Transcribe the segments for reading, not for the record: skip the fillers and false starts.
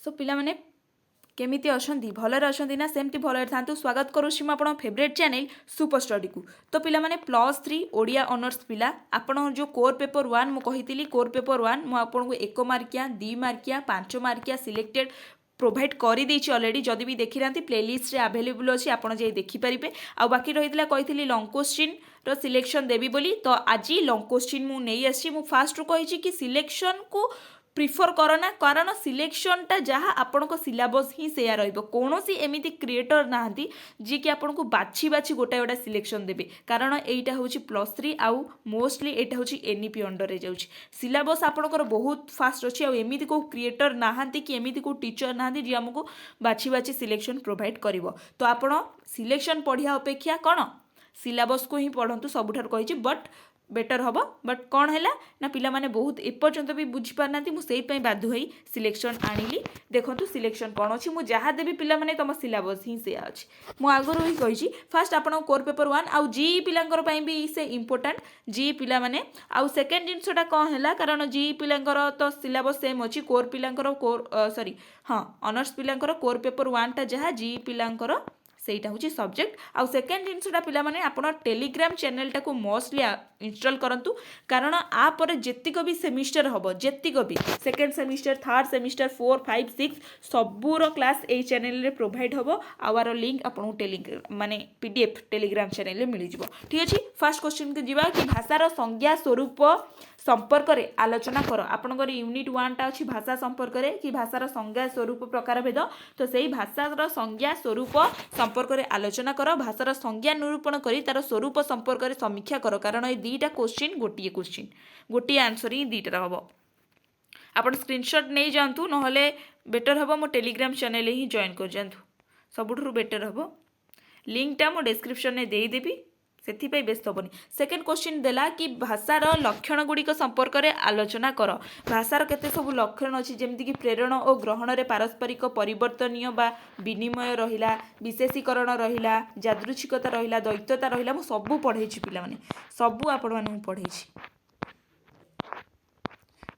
सो पिला माने केमिति अछंती भलरे अछंती ना सेमती भलरे थांतु। स्वागत करूछि म आपन फेवरेट चैनल सुपर स्टडी को। तो पिला माने +3 ओडिया ऑनर्स पिला आपन जो कोर पेपर 1 मु कहितिली कोर पेपर 1 मु आपन को 1 मार्किया 2 मार्किया 5 मार्किया सिलेक्टेड प्रोवाइड कर देछि ऑलरेडी। जदि भी देखि रांती प्लेलिस्ट रे अवेलेबल अछि आपन जे देखि परिबे। आ बाकी रहितला कहितिली लॉन्ग क्वेश्चन रो सिलेक्शन देबी बोली। तो आज लॉन्ग क्वेश्चन मु नै आछि। मु फास्ट रो कहिछि कि सिलेक्शन को प्रिफर करना कारण सिलेक्शनटा जहाँ आपण को सिलेबस ही सेया रहिबो। कोनोसी एमिति क्रिएटर नाहंती जी कि आपण को बाछि बाछि गोटा गोटा सिलेक्शन देबे कारण एइटा होछि +3 आउ मोस्टली एटा होछि एनईपी अंडर रे जाउछि। सिलेबस आपणकर बहुत फास्ट अछि आ एमिति को क्रिएटर नाहंती कि एमिति को टीचर नाहंती जे हमको बाछि बाछि सिलेक्शन प्रोवाइड करिवो। तो आपण सिलेक्शन पढ़िया अपेक्षा कोन सिलेबस को ही पढ़ंतु सबुठार कहिछि बट बेटर हम। बट कौन है ना पिला माने बहुत एपर्यंत भी बुझी पारना मुझे बाध्य हो सिलेक्शन आनिली। देखो सिलेक्शन कौन अच्छी मुझे जहाँ देवी पिला माने तुम सिलेबस ही से अच्छी मु आगुरी ही कही फास्ट आप कोर पेपर 1 आउ जी पिलांकर भी से इम्पोर्टाट जी पिला माने आउ सेकेंड जिनसटा कौन है कारण जी पिलांकर तो सिलेबस सेम अच्छी कोर पिलांकर कोर सॉरी हाँ ऑनर्स पिलांकर कोर पेपर 1 टा जहाँ जी पिलांकर सेटा हूँ सब्जेक्ट आउ सेकेंड जिनसटा पिला माने आपन टेलीग्राम चैनल टाको मोस्टली इंस्टॉल करंतु कारण आ पर जेतिक भी सेमिस्टर हबो जेतिक भी सेकेंड सेमिस्टर थर्ड सेमिस्टर 4 5 6 सबूर क्लास ए चैनल रे प्रोवाइड हबो आवर लिंक आपन टेलीग्राम माने पीडीएफ टेलीग्राम चैनल रे मिली जिवो। ठीक अछि फर्स्ट क्वेश्चन के जिबा कि भाषार संज्ञा स्वरूप संपर्क रे आलोचना कर। आपनकर यूनिट 1 टा अछि भाषा संपर्क रे कि भाषार संज्ञा स्वरूप प्रकार भेद। तो सेही भाषार संज्ञा स्वरूप संपर्क रे आलोचना कर। भाषार संज्ञा निरूपण करी तार स्वरूप संपर्क रे समीक्षा कर कारण ए दीटा क्वेश्चन गोटिए आंसर ही दीटा हबो। आपण स्क्रीनशॉट नै जानतु नहले बेटर हबो। मो टेलीग्राम चैनल ही जॉइन कर जानतु सबुठु बेटर हबो। लिंक टा मो डिस्क्रिप्शन ने देई देबी सेथिपाई व्यस्त हेनी। सेकेंड क्वेश्चन देला कि भाषार लक्षण गुड़िक संपर्क में आलोचना कर। भाषार केते सब लक्षण अच्छी जमीक कि प्रेरण और ग्रहण में पारस्परिक परिवर्तनीय बा विनिमय रहिला विशेषीकरण रहिला यादृच्छिकता रहिला द्वैतता रहिला मु सबू पढ़े पिला माने सबू आपण मानू पढ़े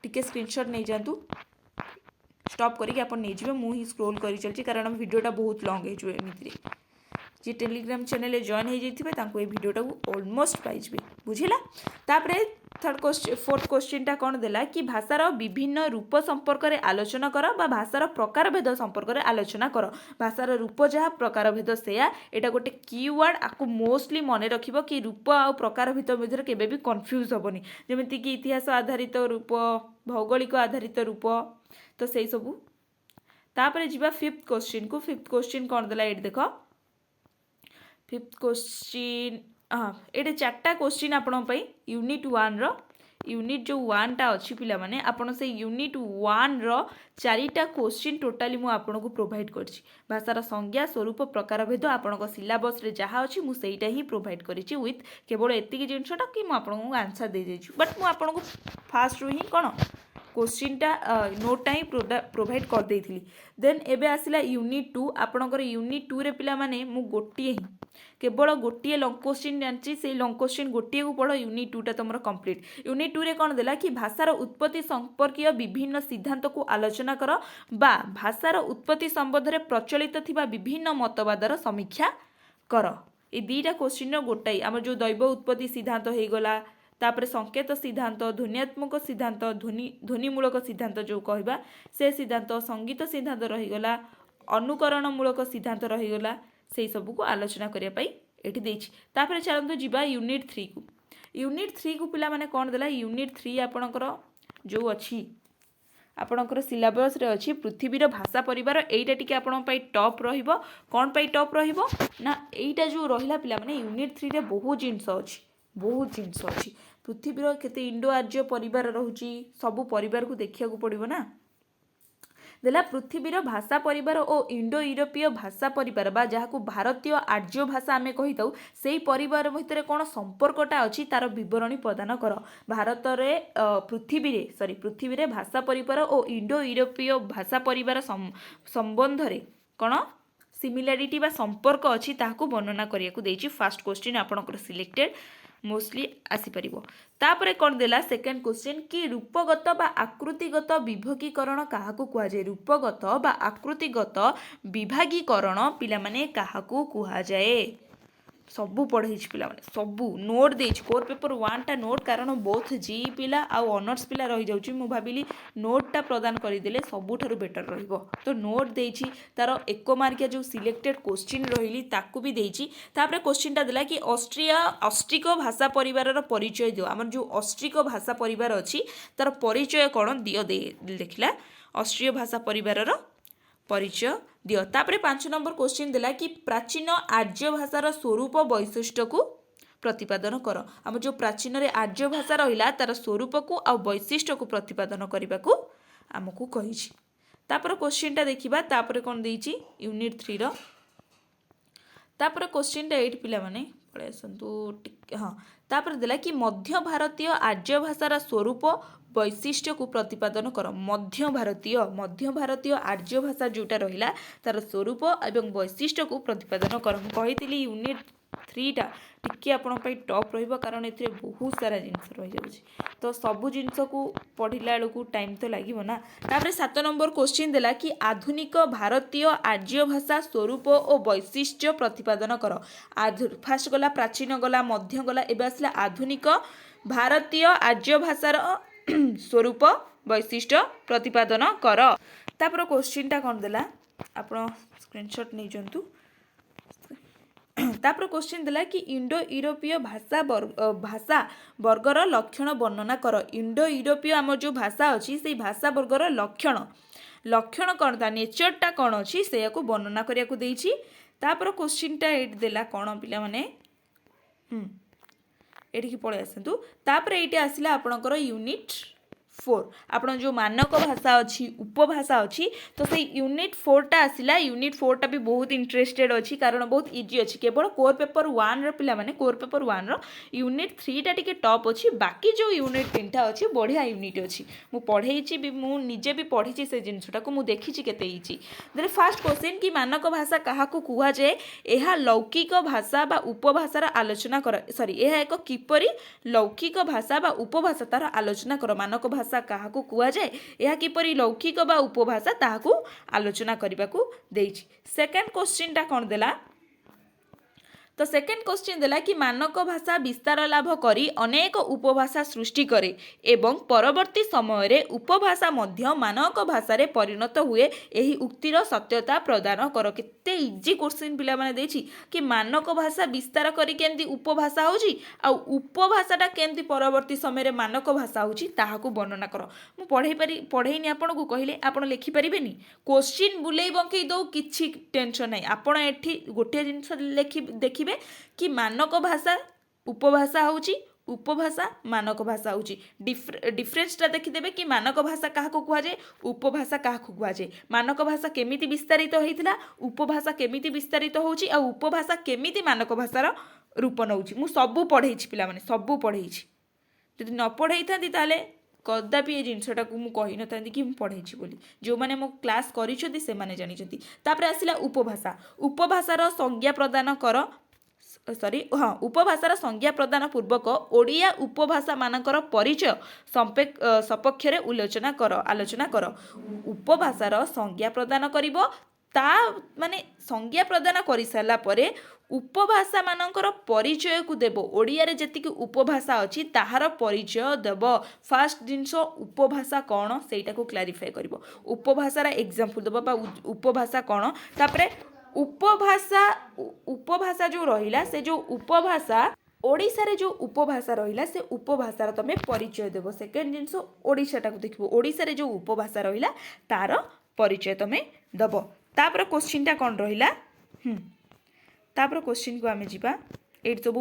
टिके स्क्रीनशॉट नहीं जातु स्टॉप करके आप नहीं जाए मुझे स्क्रोल कर चलती कारण वीडियोटा बहुत लॉन्ग होमती जी टेलीग्राम चैनल जॉइन हो जाइए वीडियोटा को ऑलमोस्ट पाइबे बुझेगा। तापर थर्ड क्वेश्चन फोर्थ क्वेश्चन टा कौन देला कि भाषार विभिन्न रूप संपर्क में आलोचना कर बा भाषार प्रकार भेद संपर्क में आलोचना कर। भाषार रूप जहाँ प्रकार भेद सेया एटा गोटे कीवर्ड आपको मोस्टली मन रखिबो कि रूप आ प्रकार भितर मध्य केबे भी कंफ्यूज हेनी जमीती कि इतिहास आधारित रूप भौगोलिक आधारित रूप तो सही सबू। तापर जीवा फिफ्थ क्वेश्चन को। फिफ्थ क्वेश्चन कौन देला ये देख फिफ्थ क्वेश्चन हाँ ये चार्टा क्वेश्चन आपण यूनिट 1 रो यूनिट जो 1 टा अच्छी पिला माने आपण से यूनिट 1 रो 4टा क्वेश्चन टोटाली मु आपन को प्रोवाइड करछि। भाषार संज्ञा स्वरूप प्रकार भेद आपण को सिलेबस रे जहाँ अच्छी मु सेटा ही प्रोवाइड करिछि विथ केवल एतिकी जिनसटा कि मु आपन को आंसर दे देछि बट मु आपन को फास्ट रो ही कोन क्वेश्चनटा नोटा ही प्रोवाइड कर देइथिली। देन एबे आसिला यूनिट 2 आपणकर यूनिट 2 रे पिला माने मु गोटिए ही केवल गोटे लॉन्ग क्वेश्चन जानछि से लॉन्ग क्वेश्चन गोटे को पढ़ यूनिट 2 टा तुमर कंप्लीट। यूनिट 2 रे कौन देला कि भाषार उत्पत्ति संपर्कीय विभिन्न सिद्धांत को आलोचना कर बा भाषार उत्पत्ति संबंध में प्रचलित थिबा विभिन्न मतवादर समीक्षा कर। ए दीटा क्वेश्चन गोटाई आम जो दैव उत्पत्ति सिद्धांत हो गला तापर संकेत सिद्धांत ध्वनियात्मक सिद्धांत ध्वनिमूलक सिद्धांत जो कहबा से सिद्धांत संगीत सिद्धांत रहीगला अनुकरणमूलक सिद्धांत रहीगला से सबू को आलोचना करने एठी देछि। तापर चलतु जीवा यूनिट 3 को। यूनिट 3 को पिला माने कौन देला यूनिट 3 आपणकर जो अच्छी आपणकर सिलेबस रे अच्छी पृथ्वीर भाषा परिवार एटा टिके आपण पई टॉप रहिबो। कौन पई टॉप रहिबो ना एटा जो रहिला पिला माने यूनिट 3 रे बहुत जिनस अच्छी पृथ्वीर केते इंडो आर्य परिवार रहुची सबू परिवार को देखिया को पड़िबो ना देला पृथ्वीर भाषा परिवार और इंडो यूरोपीय भाषा परिवार बा जहाँ को भारतीय आर्य भाषा आमे कहिताऊ सेही परिवार भितर कौन संपर्कटा अच्छी तार विवरणी प्रदान कर। भारत रे पृथ्वी रे भाषा परिवार और इंडो यूरोपीय भाषा परिवार संबंध रे कौन सिमिलारिटी बा संपर्क अच्छी ताकू वर्णना करिया को देछि। फर्स्ट क्वेश्चन आपनकर सिलेक्टेड मोस्टली आसीपर तापर कौन देला सेकेंड क्वेश्चन कि रूपगत बा आकृतिगत विभागीकरण क्या कहुए रूपगत बा आकृतिगत विभागीकरण पिला माने क्या कहुए सबू पढ़े पिला माने सबू नोट दे कोर पेपर 1 टा नोट कारण बोथ जी पिला आउ ऑनर्स पिला रही जाउची मु भाबिली नोट टा प्रदान करदेले सबुठारु बेटर रहिबो तो नोट देइछि तार 1 मार्किया जो सिलेक्टेड क्वेश्चन रहिली ताकू भी देइछि तापर क्वेश्चन टा देला कि ऑस्ट्रिक भाषा परिवार रो परिचय दियो हमर जो ऑस्ट्रिक भाषा परिवार अछि तार परिचय कोन दियो देखिला ऑस्ट्रिय भाषा परिवार रो परिचय दियो तापर 5 नंबर क्वेश्चन देला कि प्राचीन आर्य भाषार स्वरूप वैशिष्ट्य को प्रतिपादन कर आम जो प्राचीन रे आर्य भाषा रहिला तार स्वरूप को आ वैशिष्ट्य को प्रतिपादन करने को आमको कही तापर क्वेश्चन टा देखिबा तापर कोन देइछि यूनिट 3 रो तापर क्वेश्चन टा 8 पिला माने पळे आसंतु हाँ तापर देला कि मध्य भारतीय आर्य भाषार स्वरूप वैशिष्ट्य को प्रतिपादन कर मध्य भारतीय आर्य भाषा जोटा रहिला तार स्वरूप एवं वैशिष्ट्य को प्रतिपादन कर कही यूनिट 3 टा टिके आपण पई टॉप रहिबो कारण एथिरे बहुत सारा जिंस रहि जाउछि तो सबु जिंस को पढिला बेलकू टाइम तो लागिबो ना तापर 7 नंबर क्वेश्चन देला कि आधुनिक भारतीय आर्य भाषा स्वरूप और वैशिष्ट्य प्रतिपादन कर फास्ट गला प्राचीन गला मध्य गला एबे आसला आधुनिक भारतीय आर्य भाषार स्वरूप वैशिष्ट्य प्रतिपादन कर तापर क्वेश्चन टा कोन देला आपण स्क्रीनशॉट नै जंतु तापर क्वेश्चन देला कि इंडो यूरोपीय भाषा वर्गर लक्षण वर्णना कर इंडो यूरोपीय आम जो भाषा अच्छी से भाषा वर्गर लक्षण कौन था नेचर टा कौन अच्छी से वर्णना करिया को देइछि तापर क्वेश्चन टा एट देला कौन पिला माने एठी पळे आसंतु तापर एठी आसिला आपनकर यूनिट 4 आपण जो मानक भाषा अच्छी उपभाषा अच्छी तो से यूनिट 4 टा आसिला यूनिट 4 टा भी बहुत इंटरेस्टेड अच्छी कारण बहुत इजी अच्छी केवल कोर पेपर 1 रो पिला माने कोर पेपर 1 रो यूनिट 3 टा टिके टॉप अच्छी बाकी जो यूनिट 3 टा अच्छी बढ़िया यूनिट अच्छी मु पढ़ेइछि भी मु निजे भी पढ़िछि से जिंसटा को मु देखिछि केते इछि देन फर्स्ट क्वेश्चन कि मानक भाषा काहा को कुहा जे एहा लौकिक भाषा बा उपभाषार आलोचना कर सॉरी एहा एक किपरि लौकिक भाषा बा उपभाषा तार आलोचना कर मानक भाषा क्या कुआ जाए यह किपरि लौकिक बा उपभाषा ताहाकू आलोचना करने को देइछि सेकंड क्वेश्चन टा कौन देला तो सेकेंड क्वेश्चन देला कि मानक भाषा विस्तार लाभ करी अनेक उपभाषा सृष्टि करे एवं परवर्ती समय रे उपभाषा मध्य मानक भाषा रे परिणत हुए एही उक्तिर सत्यता प्रदान कर केते इजी क्वेश्चन पिला माने देछि कि मानक भाषा विस्तार करी केंती उपभाषा होची आ उपभाषाटा केंती परवर्ती समय रे मानक भाषा होची ताहाकू वर्णना कर मु पढ़ेइनी आपन को कहिले आपन लिखि परिबेनी क्वेश्चन बुलेई बंकेई दो किछि टेंशन नै आपन एठी गोटे जिंस लिखि देखिबे कि मानक भाषा उपभाषा होची उपभाषा मानक भाषा होची डिफरेंसटा देखिदेबे कि मानक भाषा काहाको कुहा जाय उपभाषा काहाको कुहा जाय मानक भाषा केमिति विस्तारित होइथिला उपभाषा केमिति विस्तारित होची आ उपभाषा केमिति मानक भाषार रूप नउची मु सबु पढेइछि पिला माने सबु पढेइछि जदि न पढेइथांती ताले कदापि ये जिनसटा को मु कहि नथांती कि मु पढेइछि बोली जो माने मो क्लास करिछथि से माने जानिछथि तापर आसिला उपभाषार संज्ञा प्रदान कर सॉरी हाँ उपभाषार संज्ञा प्रदान पूर्वक ओडिया उपभाषा मानकर परिचय सपक्ष रे आलोचना कर उपभाषार संज्ञा प्रदान करिवो ता माने संज्ञा प्रदान करि साला परे उपभाषा मानकर परिचय को देबो ओडिया रे जेतिक उपभाषा अछि ताहार परिचय देबो फास्ट जिंस उपभाषा कोन सेटा को क्लैरिफाई करिवो उपभाषार एग्जांपल देबो बा उपभाषा कोन तापरे उपभाषा जो रहिला से जो उपभाषा ओडिशा रे जो उपभाषा रहिला से उपभाषार तमे परिचय देबो सेकेंड जिंस ओडिशाटा को देखिबो ओडिशा रे जो उपभाषा रहिला तार परिचय तमे दबो तापर क्वेश्चन टा कोन रहिला तापर क्वेश्चन को आमे जिबा एट सब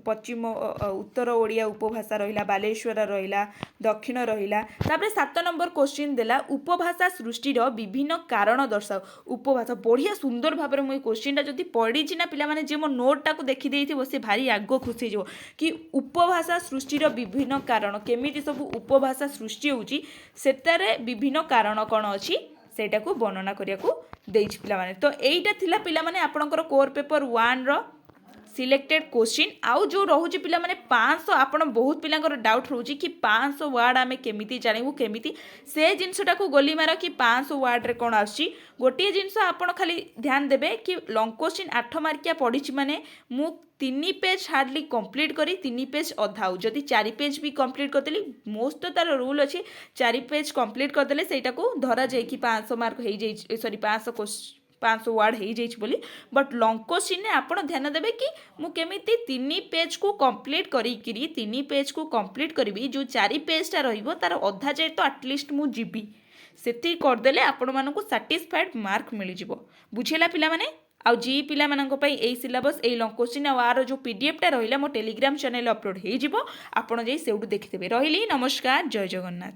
पश्चिम उत्तर ओडिया उपभाषा रहिला बालेश्वर रहिला दक्षिण रहिला तापर 7 नंबर क्वेश्चन देला उपभाषा सृष्टिर विभिन्न कारण दर्शाओ उपभाषा बढ़िया सुंदर भाबरे मो क्वेश्चन टा जदी पढी छि ना पिला माने जे मो नोट टा को देखि देइथिबो से भारी आगो खुशी जो कि उपभाषा सृष्टिर विभिन्न कारण केमिति सब उपभाषा सृष्टि होउची सेतारे विभिन्न कारण कोन अछि सेटा को वर्णना करिया को देइछि पिला माने तो एइटा थिला पिला माने आपनकर कोर पेपर 1 रो सिलेक्टेड क्वेश्चन आउ जो रोचे पिला माने 500 आपण बहुत पिलांकर डाउट रोचे कि 500 वर्ड आमे केमिति जानबू केमिति से जिनसटा को गोली मार कि 500 वर्ड रे कोन आछि गोटे जिनस आपण खाली ध्यान देबे कि लॉन्ग क्वेश्चन 8 मार्किया पढ़ी माने मु 3 पेज हार्डली कंप्लीट करी 3 पेज अधाऊ जदि 4 पेज भी कंप्लीट करदेली मोस्ट तो तार रूल अच्छी 4 पेज कंप्लीट करदेले सेटा को धरा जाए कि 500 मार्क हो जाए सॉरी 500 वर्ड हो जाए बोली बट लॉन्ग क्वेश्चन ने आप ध्यान देवे कि मु केमिति 3 पेज को कंप्लीट करी 3 पेज को कंप्लीट करी जो 4 पेजटा रहिबो तार अधा जाए तो एटलिस्ट मु जीबी सेति करदेले आपण मानकु सैटिस्फाइड मार्क मिल जिवो बुझेला पिला माने आउ जी पिला मानक पई एई सिलेबस एई लॉन्ग क्वेश्चन आर जो पीडीएफ टा रहिला मो टेलीग्राम चैनल अपलोड हे जिवो आपण जे सेउडु देखितेबे रहिली नमस्कार जय जगन्नाथ।